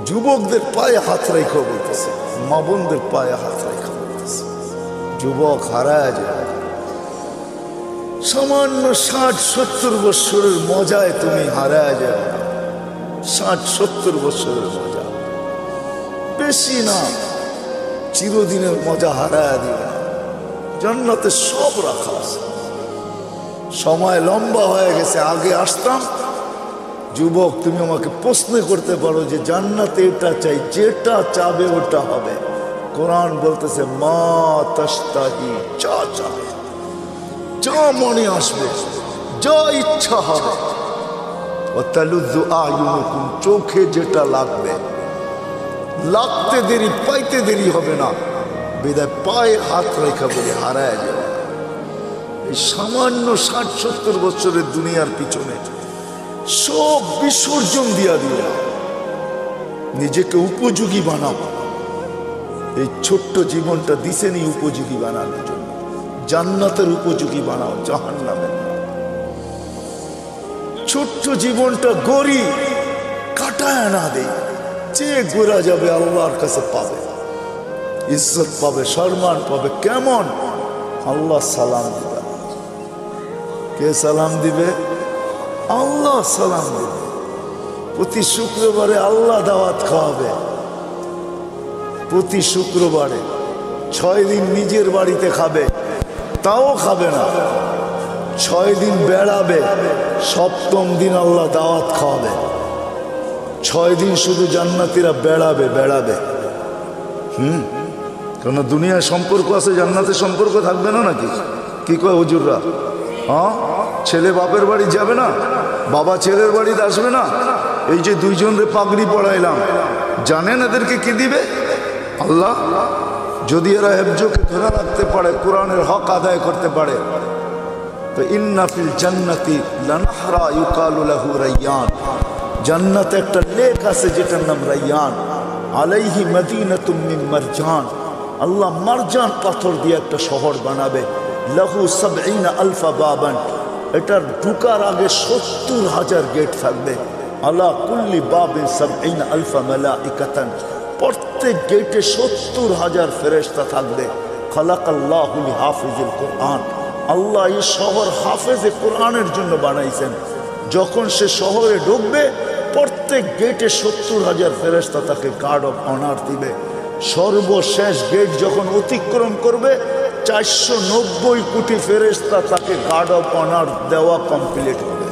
যুবকদের পায়ে হাত রেখে বলতেছে, মা বোনদের পায়ে হাত রেখে বলতেছে, যুবক হারায় যায়। সামান্য 60-70 বছরের মজায় তুমি হারায় যাবে না। 60-70 বছরের মজা বেশি না, চিরদিনের মজা হারায় দিবে না। জান্নাতে সব রাখা আছে। সময় লম্বা হয়ে গেছে, আগে আসতাম। যুবক, তুমি আমাকে প্রশ্ন করতে পারো যে জান্নাতে এটা চাই, যেটা চাবে ওটা হবে। কোরআন বলতেছে মা তাশতাহি, যা চাবে, যা মনে আসবে, যা ইচ্ছা হবে। ওয়াতালুযু আ'য়ুনুকুম, চোখে যেটা লাগবে, লাগতে দেরি পাইতে দেরি হবে না। বিদায় পায়ে হাত রেখা বলে হারায় যাবে। এই সামান্য 60-70 বছরের দুনিয়ার পিছনে সব বিসর্জন দিয়া দিও। নিজেকে উপযোগী বানাও। এই ছোট্ট জীবনটা দিছেনি উপযোগী বানানোর জন্য। জান্নাতের উপযোগী বানাও, জাহান্নামের না। ছোট্ট জীবনটা গড়ি কাটায় না দেই, যে গোরা যাবে আল্লাহর কাছে পাবে, ইজ্জত পাবে, সম্মান পাবে। কেমন? আল্লাহ সালাম দিবে। কে সালাম দিবে? আল্লাহ সালাম দিবে। প্রতি শুক্রবারে আল্লাহ দাওয়াত খাওয়াবে। প্রতি শুক্রবারে 6 দিন নিজের বাড়িতে খাবে, তাও খাবে না। 6 দিন বেড়াবে, 7ম দিন আল্লাহ দাওয়াত খাওয়াবে। 6 দিন শুধু জান্নাতীরা বেড়াবে বেড়াবে। কেন দুনিয়ায় সম্পর্ক আছে, জান্নাতের সম্পর্ক থাকবে না নাকি? কি কয় হুজুররা? হ্যাঁ, ছেলে বাপের বাড়ি যাবে না, বাবা ছেলের বাড়িতে আসবে না। এই যে 2 জনরে পাগড়ি পড়াইলাম, জানেন এদেরকে কি দিবে? আল্লাহ। যদি এরা হেফজকে ধরে রাখতে পারে, কোরআনের হক আদায় করতে পারে, তো ইন্না ফিল জান্নাতি লানহারা ইউকালু লাহু রায়্যান, জান্নাতে একটা লেক আছে যেটার নাম রায়্যান। আলাইহি মদিনাতুম মিন মারজান, আল্লাহ মারজান পাথর দিয়ে একটা শহর বানাবে। লাহু 70 আলফা বাবান, এটার ঢুকার আগে 70,000 গেট থাকবে। আলা কুল্লি বাবিন 70 আলফা মালাইকাতান, প্রত্যেক গেটে 70,000 ফেরেশতা থাকবে। খালাকাল্লাহু লিহাফিজিল কুরআন, আল্লাহ এই শহর হাফেজে কোরআনের জন্য বানাইছেন। যখন সে শহরে ঢুকবে, প্রত্যেক গেটে 70,000 ফেরেশতা তাকে গার্ড অফ অনার দিবে। সর্বশেষ গেট যখন অতিক্রম করবে, 490 কোটি ফেরেশতা তাকে গার্ড অফ অনার দেওয়া কমপ্লিট হবে।